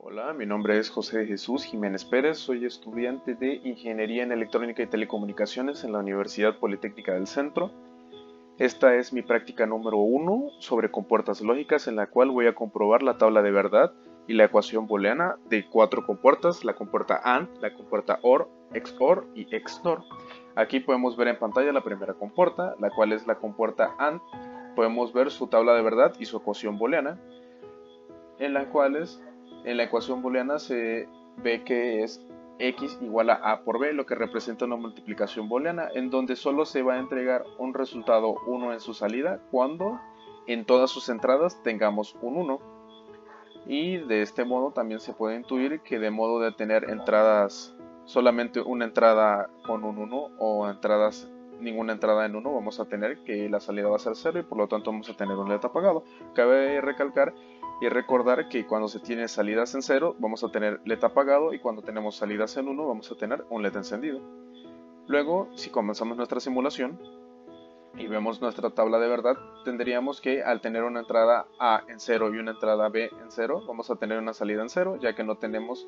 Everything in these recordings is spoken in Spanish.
Hola, mi nombre es José Jesús Jiménez Pérez, soy estudiante de Ingeniería en Electrónica y Telecomunicaciones en la Universidad Politécnica del Centro. Esta es mi práctica número 1 sobre compuertas lógicas en la cual voy a comprobar la tabla de verdad y la ecuación booleana de 4 compuertas, la compuerta AND, la compuerta OR, XOR y XNOR. Aquí podemos ver en pantalla la primera compuerta, la cual es la compuerta AND. Podemos ver su tabla de verdad y su ecuación booleana, en las cuales en la ecuación booleana se ve que es x igual a por b, lo que representa una multiplicación booleana, en donde solo se va a entregar un resultado 1 en su salida cuando en todas sus entradas tengamos un 1. Y de este modo también se puede intuir que de modo de tener entradas, solamente una entrada con un 1 o entradas ninguna entrada en 1, vamos a tener que la salida va a ser 0 y por lo tanto vamos a tener un LED apagado. Cabe recalcar y recordar que cuando se tiene salidas en 0 vamos a tener LED apagado y cuando tenemos salidas en 1 vamos a tener un LED encendido. Luego, si comenzamos nuestra simulación y vemos nuestra tabla de verdad, tendríamos que al tener una entrada A en 0 y una entrada B en 0, vamos a tener una salida en 0, ya que no tenemos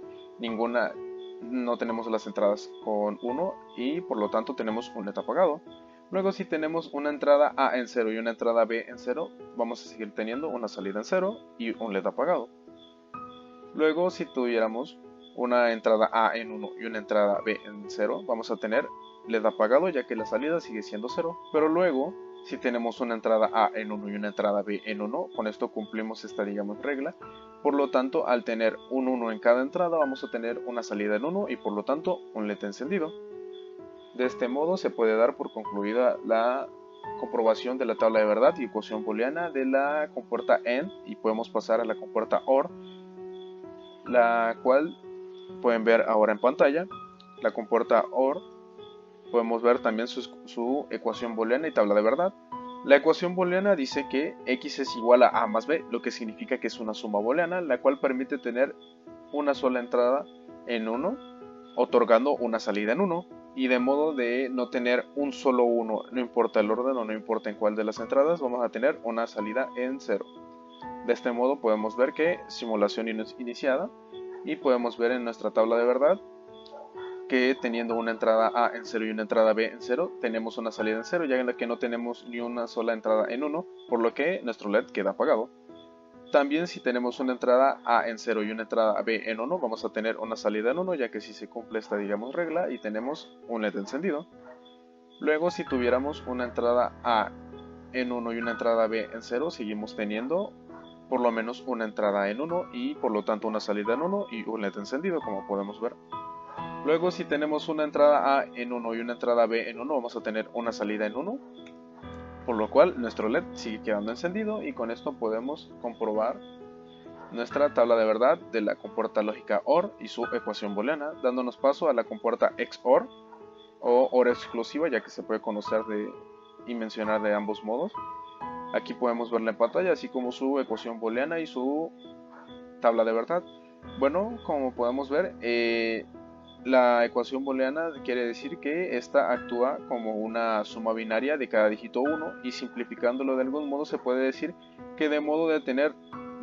las entradas con 1 y por lo tanto tenemos un LED apagado. Luego, si tenemos una entrada A en 0 y una entrada B en 0, vamos a seguir teniendo una salida en 0 y un LED apagado. Luego, si tuviéramos una entrada A en 1 y una entrada B en 0, vamos a tener LED apagado ya que la salida sigue siendo 0. Pero luego, si tenemos una entrada A en 1 y una entrada B en 1, con esto cumplimos esta, digamos, regla. Por lo tanto, al tener un 1 en cada entrada, vamos a tener una salida en 1 y por lo tanto un LED encendido. De este modo se puede dar por concluida la comprobación de la tabla de verdad y ecuación booleana de la compuerta AND y podemos pasar a la compuerta OR, la cual pueden ver ahora en pantalla. La compuerta OR, podemos ver también su ecuación booleana y tabla de verdad. La ecuación booleana dice que x es igual a a más b, lo que significa que es una suma booleana, la cual permite tener una sola entrada en 1, otorgando una salida en 1, y de modo de no tener un solo 1, no importa el orden o no importa en cuál de las entradas, vamos a tener una salida en 0. De este modo podemos ver que simulación iniciada y podemos ver en nuestra tabla de verdad que teniendo una entrada A en 0 y una entrada B en 0, tenemos una salida en 0, ya que no tenemos ni una sola entrada en 1, por lo que nuestro LED queda apagado. También si tenemos una entrada A en 0 y una entrada B en 1, vamos a tener una salida en 1, ya que si se cumple esta, digamos, regla y tenemos un LED encendido. Luego, si tuviéramos una entrada A en 1 y una entrada B en 0, seguimos teniendo por lo menos una entrada en 1 y por lo tanto una salida en 1 y un LED encendido, como podemos ver. Luego, si tenemos una entrada A en 1 y una entrada B en 1, vamos a tener una salida en 1, por lo cual nuestro LED sigue quedando encendido y con esto podemos comprobar nuestra tabla de verdad de la compuerta lógica OR y su ecuación booleana, dándonos paso a la compuerta XOR o OR exclusiva, ya que se puede conocer y mencionar de ambos modos. Aquí podemos verla en pantalla, así como su ecuación booleana y su tabla de verdad. Bueno, como podemos ver, la ecuación booleana quiere decir que esta actúa como una suma binaria de cada dígito 1 y simplificándolo de algún modo se puede decir que de modo de tener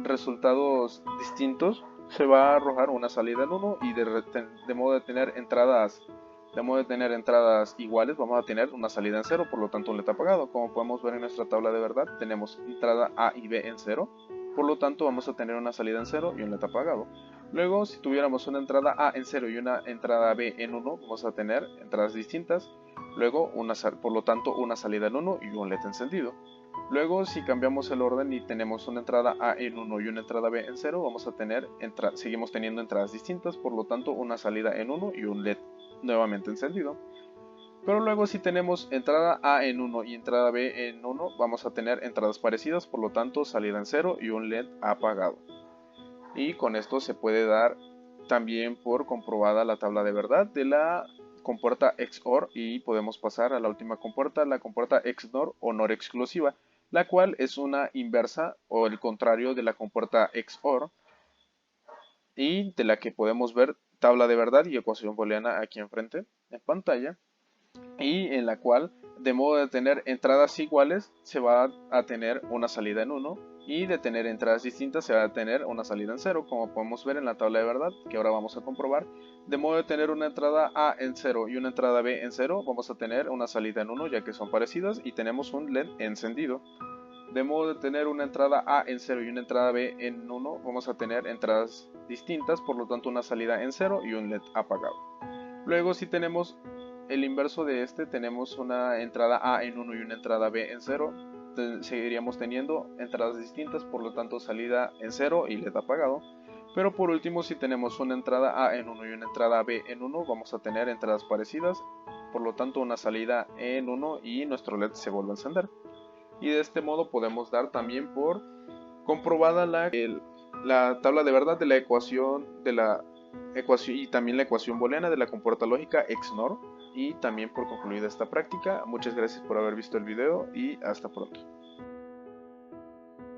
resultados distintos se va a arrojar una salida en 1 y de modo de tener entradas iguales vamos a tener una salida en 0, por lo tanto un LED apagado. Como podemos ver en nuestra tabla de verdad, tenemos entrada A y B en 0, por lo tanto vamos a tener una salida en 0 y un LED apagado. Luego, si tuviéramos una entrada A en 0 y una entrada B en 1, vamos a tener entradas distintas. Luego, por lo tanto, una salida en 1 y un LED encendido. Luego, si cambiamos el orden y tenemos una entrada A en 1 y una entrada B en 0, vamos a tener seguimos teniendo entradas distintas, por lo tanto, una salida en 1 y un LED nuevamente encendido. Pero luego, si tenemos entrada A en 1 y entrada B en 1, vamos a tener entradas parecidas, por lo tanto, salida en 0 y un LED apagado. Y con esto se puede dar también por comprobada la tabla de verdad de la compuerta XOR y podemos pasar a la última compuerta, la compuerta XNOR o NOR exclusiva, la cual es una inversa o el contrario de la compuerta XOR y de la que podemos ver tabla de verdad y ecuación booleana aquí enfrente en pantalla, y en la cual de modo de tener entradas iguales se va a tener una salida en 1 y de tener entradas distintas se va a tener una salida en 0, como podemos ver en la tabla de verdad, que ahora vamos a comprobar. De modo de tener una entrada A en 0 y una entrada B en 0, vamos a tener una salida en 1, ya que son parecidas, y tenemos un LED encendido. De modo de tener una entrada A en 0 y una entrada B en 1, vamos a tener entradas distintas, por lo tanto una salida en 0 y un LED apagado. Luego, si tenemos el inverso de este, tenemos una entrada A en 1 y una entrada B en 0, seguiríamos teniendo entradas distintas, por lo tanto salida en 0 y LED apagado. Pero por último, si tenemos una entrada A en 1 y una entrada B en 1, vamos a tener entradas parecidas, por lo tanto una salida en 1 y nuestro LED se vuelve a encender. Y de este modo podemos dar también por comprobada la tabla de verdad de la ecuación y también la ecuación booleana de la compuerta lógica XNOR. Y también por concluida esta práctica. Muchas gracias por haber visto el video y hasta pronto.